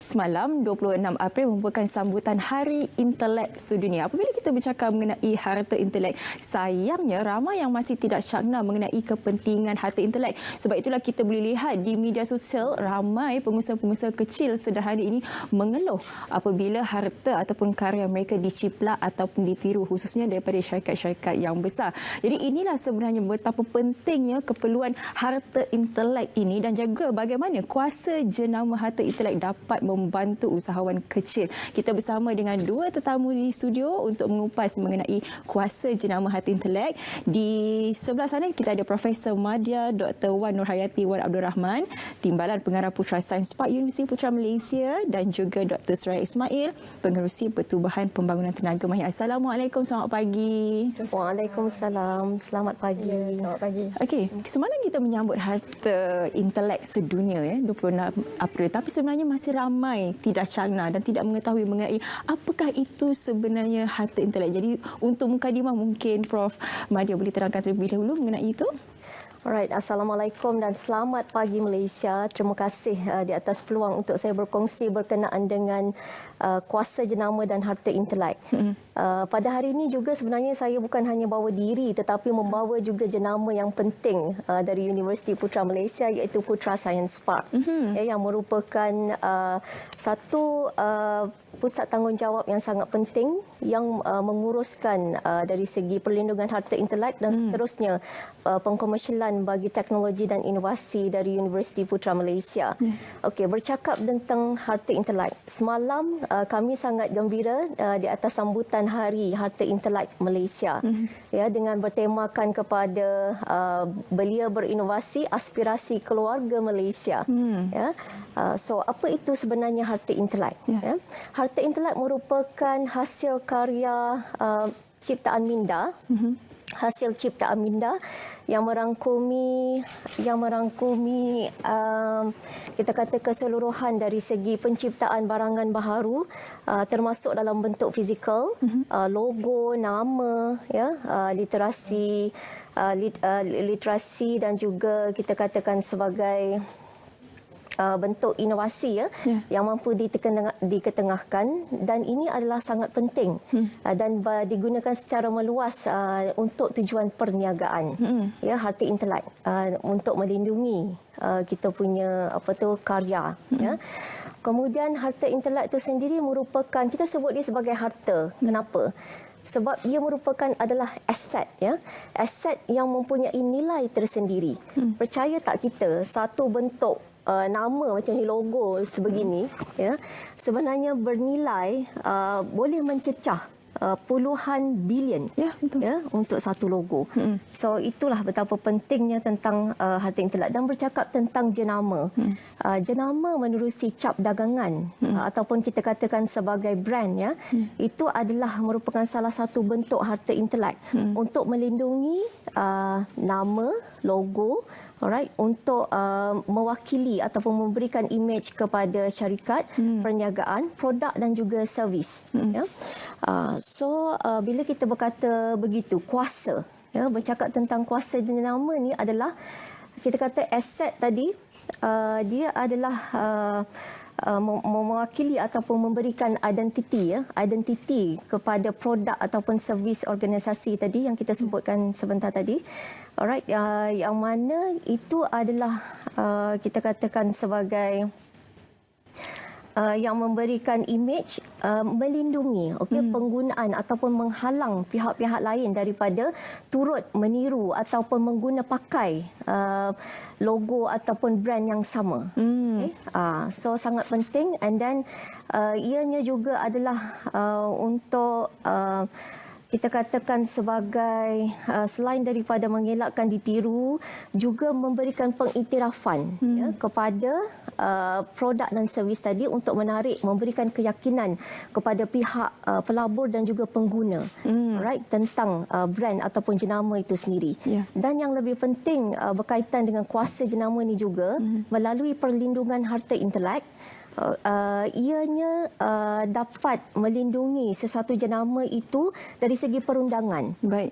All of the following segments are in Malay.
Semalam 26 April merupakan sambutan Hari Intelek Sedunia. Apabila kita bercakap mengenai harta intelek, sayangnya ramai yang masih tidak syakna mengenai kepentingan harta intelek. Sebab itulah kita boleh lihat di media sosial ramai pengusaha-pengusaha kecil sederhana ini mengeluh apabila harta ataupun karya mereka diciplak ataupun ditiru, khususnya daripada syarikat-syarikat yang besar. Jadi inilah sebenarnya betapa pentingnya keperluan harta intelek ini dan juga bagaimana kuasa jenama harta intelek dapat membantu usahawan kecil. Kita bersama dengan dua tetamu di studio untuk mengupas mengenai kuasa jenama harta intelek. Di sebelah sana kita ada Profesor Madya Dr. Wan Nurhayati Wan Abdul Rahman, Timbalan Pengarah Putra Sains Park Universiti Putra Malaysia, dan juga Dr. Suraya Ismail, Pengerusi Pertubuhan Pembangunan Tenaga Mahir. Assalamualaikum, selamat pagi. Waalaikumsalam, selamat pagi. Ya, selamat pagi. Okey, semalam kita menyambut Harta Intelek Sedunia 26 April, tapi sebenarnya masih ramai tidak syakna dan tidak mengetahui mengenai apakah itu sebenarnya harta intelek. Jadi untuk mukadimah mungkin Prof Madya boleh terangkan terlebih dahulu mengenai itu. Alright, Assalamualaikum dan selamat pagi Malaysia. Terima kasih di atas peluang untuk saya berkongsi berkenaan dengan kuasa jenama dan harta intelek. Pada hari ini juga sebenarnya saya bukan hanya bawa diri tetapi membawa juga jenama yang penting dari Universiti Putra Malaysia, iaitu Putra Sains Park, yang merupakan satu pusat tanggungjawab yang sangat penting yang menguruskan dari segi perlindungan harta intelek dan seterusnya pengkomersialan bagi teknologi dan inovasi dari Universiti Putra Malaysia. Okey, bercakap tentang harta intelek. Semalam kami sangat gembira di atas sambutan Hari Harta Intelek Malaysia, ya, dengan bertemakan kepada belia berinovasi, aspirasi keluarga Malaysia. Ya. So apa itu sebenarnya harta intelek? Ya. Harta intelek merupakan hasil karya ciptaan minda, hasil ciptaan minda yang merangkumi kita kata keseluruhan dari segi penciptaan barangan baharu, termasuk dalam bentuk fizikal, logo, nama, ya, literasi dan juga kita katakan sebagai bentuk inovasi, ya, yang mampu diketengahkan, dan ini adalah sangat penting dan digunakan secara meluas untuk tujuan perniagaan, ya, harta intelek untuk melindungi kita punya karya, ya. Kemudian harta intelek itu sendiri merupakan, kita sebut dia sebagai harta. Kenapa? Sebab ia merupakan adalah aset, ya, aset yang mempunyai nilai tersendiri. Percaya tak kita, satu bentuk nama macam ni, logo sebegini, ya, sebenarnya bernilai boleh mencecah puluhan bilion, ya, betul, ya, untuk satu logo. So itulah betapa pentingnya tentang harta intelek. Dan bercakap tentang jenama, jenama menerusi cap dagangan ataupun kita katakan sebagai brand, ya, itu adalah merupakan salah satu bentuk harta intelek untuk melindungi nama, logo, alright, untuk mewakili ataupun memberikan imej kepada syarikat, perniagaan, produk dan juga servis. Ya. So bila kita berkata begitu, kuasa, ya, bercakap tentang kuasa jenama ni adalah kita kata aset tadi, dia adalah mewakili ataupun memberikan identiti, ya, identiti kepada produk ataupun servis organisasi tadi yang kita sebutkan sebentar tadi. Alright, yang mana itu adalah kita katakan sebagai yang memberikan imej melindungi, penggunaan ataupun menghalang pihak-pihak lain daripada turut meniru ataupun mengguna pakai logo ataupun brand yang sama. So sangat penting, and then ianya juga adalah untuk kita katakan sebagai selain daripada mengelakkan ditiru, juga memberikan pengiktirafan, ya, kepada produk dan servis tadi untuk menarik, memberikan keyakinan kepada pihak pelabur dan juga pengguna, right, tentang brand ataupun jenama itu sendiri. Dan yang lebih penting berkaitan dengan kuasa jenama ini juga melalui perlindungan harta intelek, Ianya dapat melindungi sesuatu jenama itu dari segi perundangan. Baik.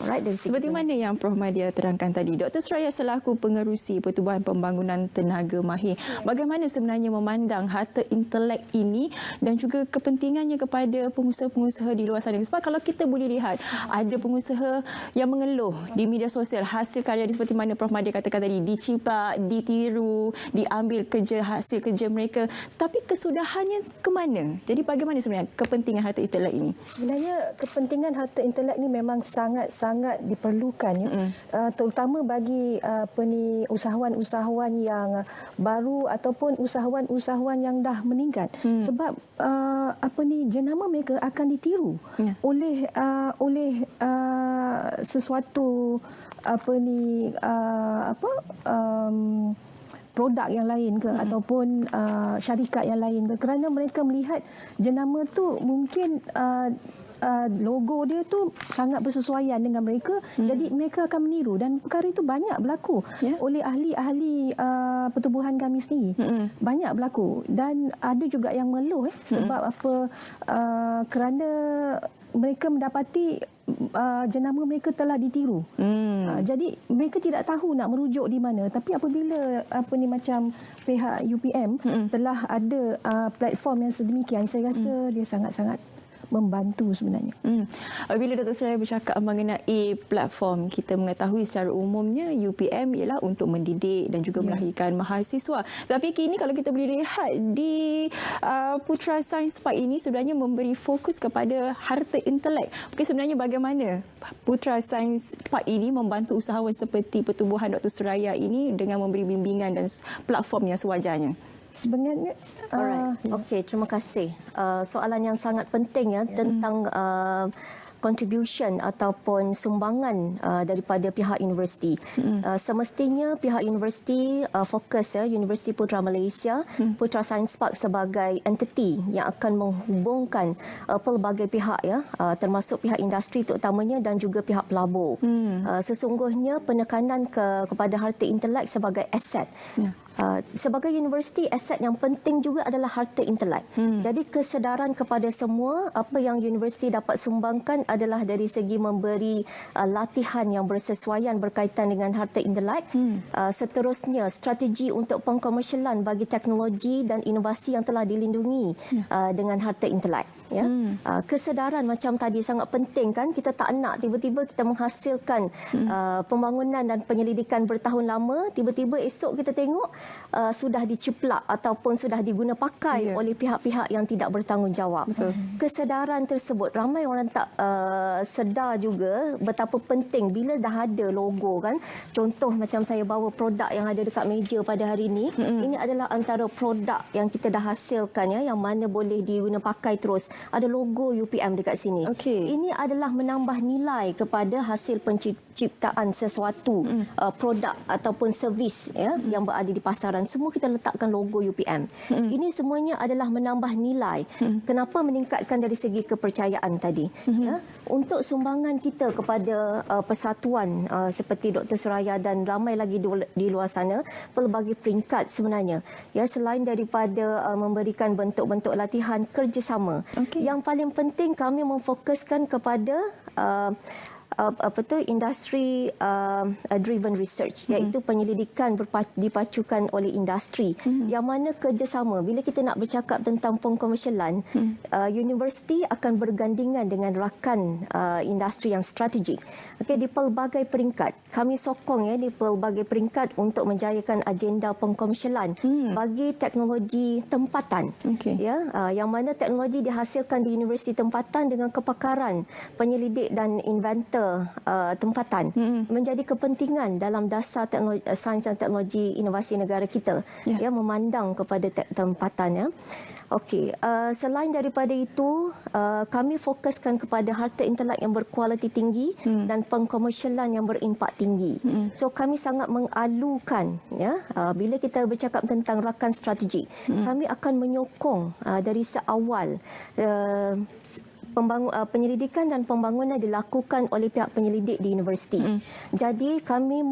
Right, dari segi Seperti mana yang Prof. Madia terangkan tadi, Dr. Suraya selaku pengerusi Pertubuhan Pembangunan Tenaga Mahir, bagaimana sebenarnya memandang harta intelek ini dan juga kepentingannya kepada pengusaha-pengusaha di luar sana? Sebab kalau kita boleh lihat, ada pengusaha yang mengeluh di media sosial hasil karya seperti mana Prof. Madia katakan tadi, diciplak, ditiru, diambil hasil kerja mereka, tapi kesudahannya ke mana? Jadi bagaimana sebenarnya kepentingan harta intelek ini? Sebenarnya kepentingan harta intelek ini memang sangat-sangat diperlukan, ya. Terutama bagi usahawan-usahawan yang baru ataupun usahawan-usahawan yang dah meningkat. Sebab jenama mereka akan ditiru oleh sesuatu produk yang lain ke ataupun syarikat yang lain ke, kerana mereka melihat jenama tu mungkin logo dia tu sangat bersesuaian dengan mereka, jadi mereka akan meniru, dan perkara itu banyak berlaku oleh ahli-ahli pertubuhan kami sendiri. Banyak berlaku, dan ada juga yang mengeluh sebab kerana mereka mendapati jenama mereka telah ditiru. Jadi mereka tidak tahu nak merujuk di mana. Tapi apabila macam pihak UPM telah ada platform yang sedemikian, saya rasa dia sangat-sangat membantu sebenarnya. Bila Dr. Suraya bercakap mengenai platform, kita mengetahui secara umumnya UPM ialah untuk mendidik dan juga melahirkan mahasiswa. Tapi kini kalau kita boleh lihat di Putra Science Park ini sebenarnya memberi fokus kepada harta intelek. Mungkin sebenarnya bagaimana Putra Science Park ini membantu usahawan seperti Pertubuhan Dr. Suraya ini dengan memberi bimbingan dan platform yang sewajarnya? Sebenarnya Okey, terima kasih. Soalan yang sangat penting tentang contribution ataupun sumbangan daripada pihak universiti. Semestinya pihak universiti fokus Universiti Putra Malaysia, Putra Science Park sebagai entiti yang akan menghubungkan pelbagai pihak, termasuk pihak industri terutamanya dan juga pihak pelabur. Sesungguhnya penekanan kepada harta intelek sebagai aset. Sebagai universiti, aset yang penting juga adalah harta intelek. Jadi kesedaran kepada semua, apa yang universiti dapat sumbangkan adalah dari segi memberi latihan yang bersesuaian berkaitan dengan harta intelek. Seterusnya, strategi untuk pengkomersialan bagi teknologi dan inovasi yang telah dilindungi dengan harta intelek. Kesedaran macam tadi sangat penting, kan? Kita tak nak tiba-tiba kita menghasilkan pembangunan dan penyelidikan bertahun lama, tiba-tiba esok kita tengok sudah diciplak ataupun sudah diguna pakai oleh pihak-pihak yang tidak bertanggungjawab. Kesedaran tersebut, ramai orang tak sedar juga betapa penting bila dah ada logo, kan? Contoh macam saya bawa produk yang ada dekat meja pada hari ini, ini adalah antara produk yang kita dah hasilkan, yang mana boleh diguna pakai terus. Ada logo UPM dekat sini. Ini adalah menambah nilai kepada hasil penciptaan sesuatu produk ataupun servis yang berada di pasaran. Semua kita letakkan logo UPM. Ini semuanya adalah menambah nilai. Kenapa meningkatkan dari segi kepercayaan tadi? Untuk sumbangan kita kepada persatuan seperti Dr. Suraya dan ramai lagi di luar sana, pelbagai peringkat sebenarnya. Selain daripada memberikan bentuk-bentuk latihan kerjasama. Yang paling penting kami memfokuskan kepada industry driven research, iaitu penyelidikan dipacukan oleh industri, yang mana kerjasama. Bila kita nak bercakap tentang pengkomersialan, universiti akan bergandingan dengan rakan industri yang strategik. Di pelbagai peringkat kami sokong di pelbagai peringkat untuk menjayakan agenda pengkomersialan bagi teknologi tempatan, yang mana teknologi dihasilkan di universiti tempatan dengan kepakaran penyelidik dan inventor tempatan menjadi kepentingan dalam dasar sains dan teknologi inovasi negara kita, memandang kepada tempatan. Selain daripada itu, kami fokuskan kepada harta intelek yang berkualiti tinggi dan pengkomersialan yang berimpak tinggi. So kami sangat mengalukan, bila kita bercakap tentang rakan strategi, kami akan menyokong dari seawal penyelidikan dan pembangunan dilakukan oleh pihak penyelidik di universiti. Jadi kami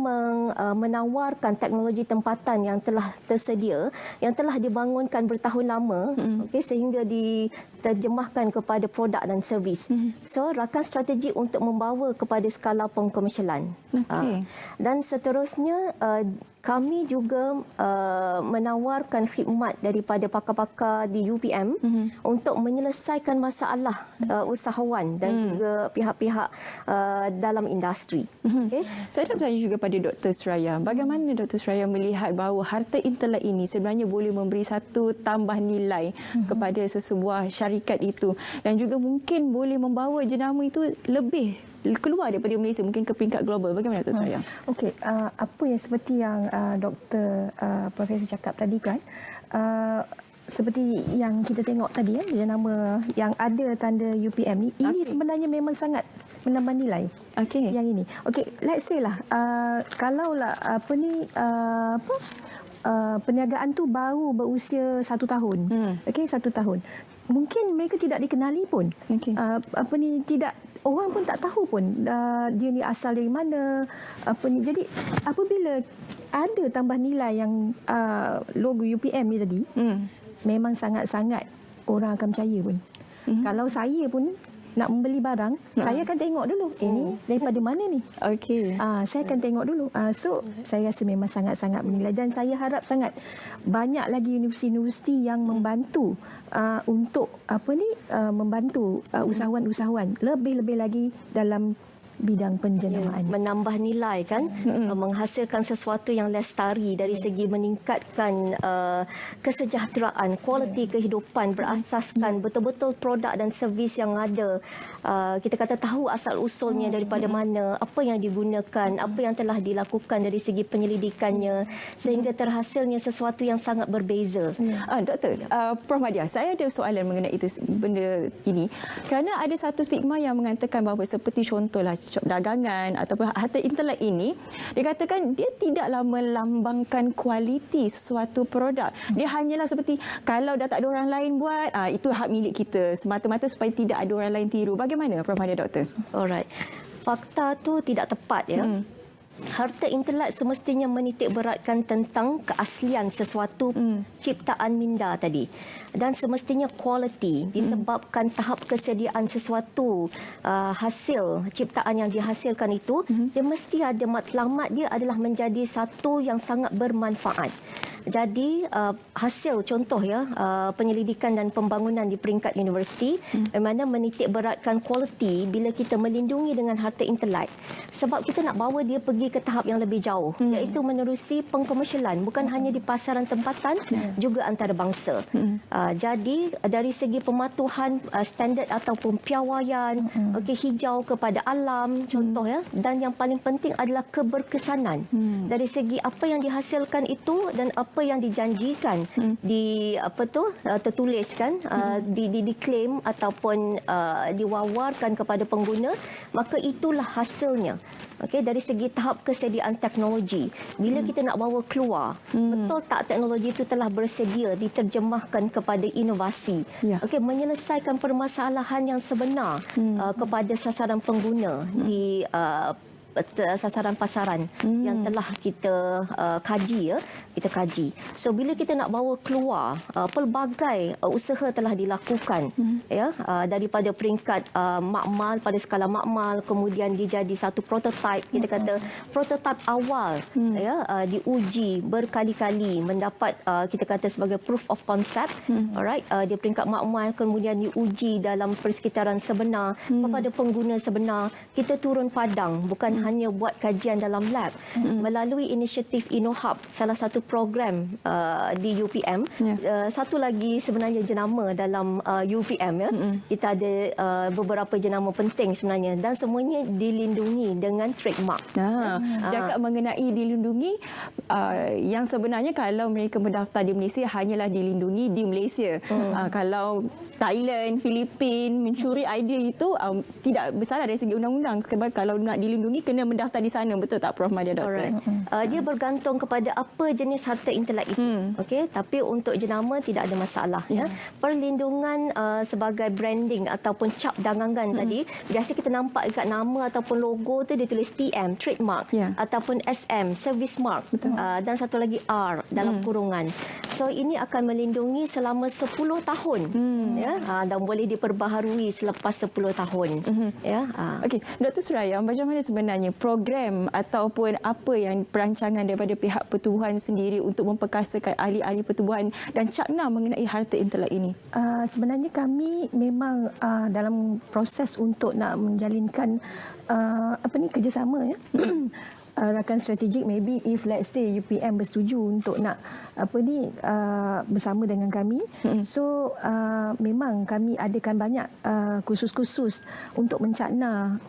menawarkan teknologi tempatan yang telah tersedia, yang telah dibangunkan bertahun lama, sehingga diterjemahkan kepada produk dan servis. So rakan strategi untuk membawa kepada skala pengkomersialan. Dan seterusnya kami juga menawarkan khidmat daripada pakar-pakar di UPM untuk menyelesaikan masalah usahawan dan juga pihak-pihak dalam industri. Saya nak bertanya juga pada Dr. Suraya. Bagaimana Dr. Suraya melihat bahawa harta intelek ini sebenarnya boleh memberi satu tambah nilai kepada sesebuah syarikat itu dan juga mungkin boleh membawa jenama itu lebih keluar daripada Malaysia, mungkin ke peringkat global. Bagaimana Dr. Suraya? Okey, apa yang seperti yang Dr. Profesor cakap tadi kan, seperti yang kita tengok tadi jenama yang ada tanda UPM ni, ini sebenarnya memang sangat menambah nilai. Yang ini. Okey, let's say lah kalaulah perniagaan tu baru berusia 1 tahun. Okey, 1 tahun. Mungkin mereka tidak dikenali pun. Tidak, orang pun tak tahu pun dia ni asal dari mana. Jadi apabila ada tambah nilai yang logo UPM ni tadi, memang sangat-sangat orang akan percaya pun. Kalau saya pun nak membeli barang, saya akan tengok dulu ini daripada mana ni. Saya akan tengok dulu. So saya rasa memang sangat-sangat bernilai dan saya harap sangat banyak lagi universiti-universiti yang membantu untuk membantu usahawan-usahawan lebih-lebih lagi dalam bidang penjenayaan. Menambah nilai kan, menghasilkan sesuatu yang lestari dari segi meningkatkan kesejahteraan, kualiti kehidupan berasaskan betul-betul produk dan servis yang ada. Kita kata tahu asal usulnya daripada mana, apa yang digunakan, apa yang telah dilakukan dari segi penyelidikannya sehingga terhasilnya sesuatu yang sangat berbeza. Doktor, Prof. Madya, saya ada soalan mengenai itu benda ini kerana ada satu stigma yang mengatakan bahawa seperti contohlah shop dagangan ataupun harta intelek ini dikatakan dia tidaklah melambangkan kualiti sesuatu produk. Dia hanyalah seperti kalau dah tak ada orang lain buat, itu hak milik kita semata-mata supaya tidak ada orang lain tiru. Bagaimana Prof. Madya, Doktor? Alright. Fakta tu tidak tepat ya. Harta intelek semestinya menitik beratkan tentang keaslian sesuatu ciptaan minda tadi. Dan semestinya kualiti disebabkan tahap kesediaan sesuatu hasil ciptaan yang dihasilkan itu, dia mesti ada matlamat dia adalah menjadi satu yang sangat bermanfaat. Jadi hasil contoh ya penyelidikan dan pembangunan di peringkat universiti mana menitik beratkan kualiti bila kita melindungi dengan harta intelek sebab kita nak bawa dia pergi ke tahap yang lebih jauh iaitu menerusi pengkomersialan bukan hanya di pasaran tempatan juga antarabangsa. Jadi dari segi pematuhan standard ataupun piawaian hijau kepada alam contoh ya dan yang paling penting adalah keberkesanan dari segi apa yang dihasilkan itu dan apa yang dijanjikan tertuliskan diklaim ataupun diwawarkan kepada pengguna maka itulah hasilnya. Dari segi tahap kesediaan teknologi bila kita nak bawa keluar betul tak teknologi itu telah bersedia diterjemahkan kepada inovasi menyelesaikan permasalahan yang sebenar kepada sasaran pengguna di sasaran pasaran yang telah kita kaji kita kaji. So bila kita nak bawa keluar pelbagai usaha telah dilakukan daripada peringkat makmal pada skala makmal kemudian dia jadi satu prototype kita kata prototype awal diuji berkali-kali mendapat kita kata sebagai proof of concept alright di peringkat makmal kemudian diuji dalam persekitaran sebenar kepada pengguna sebenar kita turun padang bukan hanya buat kajian dalam lab melalui inisiatif InnoHub salah satu program di UPM satu lagi sebenarnya jenama dalam UPM kita ada beberapa jenama penting sebenarnya dan semuanya dilindungi dengan trademark. Cakap mengenai dilindungi yang sebenarnya kalau mereka mendaftar di Malaysia hanyalah dilindungi di Malaysia. Kalau Thailand, Filipin mencuri idea itu tidak bersalah dari segi undang-undang sebab kalau nak dilindungi kena kena mendaftar di sana, betul tak Prof Madya Doktor? Alright. Dia bergantung kepada apa jenis harta intelek itu. Okey, tapi untuk jenama tidak ada masalah ya. Perlindungan sebagai branding ataupun cap dagangan tadi, biasa kita nampak dekat nama ataupun logo tu dia tulis TM, trademark, ataupun SM, service mark, dan satu lagi R dalam kurungan. So ini akan melindungi selama 10 tahun ya, dan boleh diperbaharui selepas 10 tahun. Ya. Okey, Dr. Suraya, macam mana sebenarnya program ataupun apa yang perancangan daripada pihak pertubuhan sendiri untuk memperkasakan ahli-ahli pertubuhan dan cakna mengenai harta intelek ini? Sebenarnya kami memang dalam proses untuk nak menjalinkan kerjasama ya. Rakan strategik, maybe if let's say UPM bersetuju untuk nak bersama dengan kami, so memang kami adakan banyak kursus-kursus untuk mencakna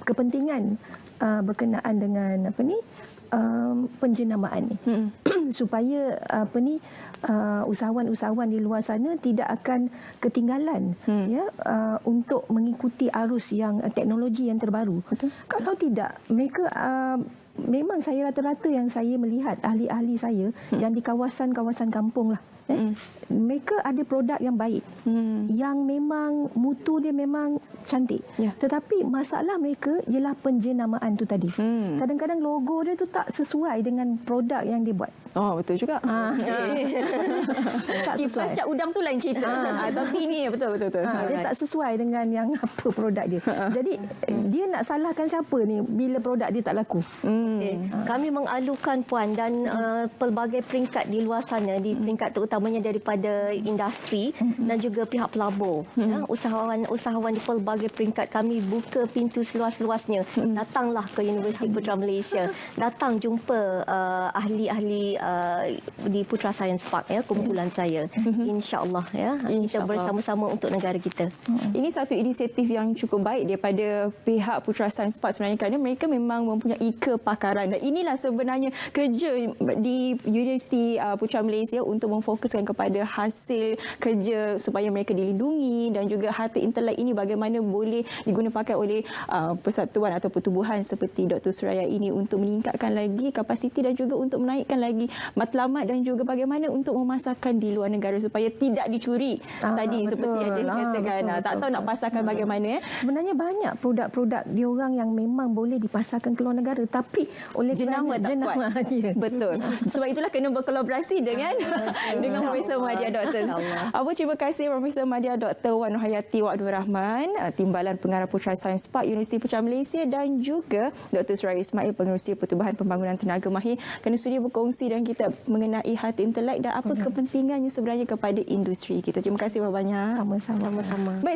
kepentingan berkenaan dengan penjenamaan ni supaya usahawan-usahawan di luar sana tidak akan ketinggalan ya untuk mengikuti arus yang teknologi yang terbaru. Betul. Kalau tidak, mereka memang saya rata-rata yang saya melihat ahli-ahli saya yang di kawasan-kawasan kampung lah, mereka ada produk yang baik, yang memang mutu dia memang cantik, tetapi masalah mereka ialah penjenamaan tu tadi. Kadang-kadang logo dia tu tak sesuai dengan produk yang dia buat. Oh, betul juga. Kipas cat udang tu lain cerita. Tapi ini betul. Dia tak sesuai dengan yang apa produk dia. Jadi dia nak salahkan siapa ni bila produk dia tak laku? Kami mengalukan Puan dan pelbagai peringkat di luar sana, di peringkat terutamanya daripada industri dan juga pihak pelabur. Usahawan-usahawan di pelbagai peringkat, kami buka pintu seluas-luasnya. Datanglah ke Universiti Putra Malaysia. Datang jumpa ahli-ahli di Putra Science Park ya, kumpulan saya. InsyaAllah ya, kita bersama-sama untuk negara kita. Ini satu inisiatif yang cukup baik daripada pihak Putra Science Park sebenarnya, kerana mereka memang mempunyai kepakaran, dan inilah sebenarnya kerja di Universiti Putra Malaysia untuk memfokuskan kepada hasil kerja supaya mereka dilindungi, dan juga harta intelek ini bagaimana boleh digunakan oleh persatuan atau pertubuhan seperti Dr. Suraya ini untuk meningkatkan lagi kapasiti dan juga untuk menaikkan lagi matlamat, dan juga bagaimana untuk memasarkan di luar negara supaya tidak dicuri tadi, betul. seperti yang dikatakan. Tak tahu nak pasarkan bagaimana ya. Sebenarnya banyak produk-produk diorang yang memang boleh dipasarkan ke luar negara, tapi oleh jenama tak kuat. Betul. Sebab itulah kena berkolaborasi dengan Profesor Madya Doktor. Terima kasih Profesor Madya Doktor Wan Hayati Wak Abdul Rahman, Timbalan Pengarah Putra Science Park Universiti Putra Malaysia, dan juga Dr. Suraya Ismail, Pengerusi Pertubuhan Pembangunan Tenaga Mahir, kerana sudi berkongsi dan kita mengenai harta intelek dan apa kepentingannya sebenarnya kepada industri kita. Terima kasih banyak. Sama-sama.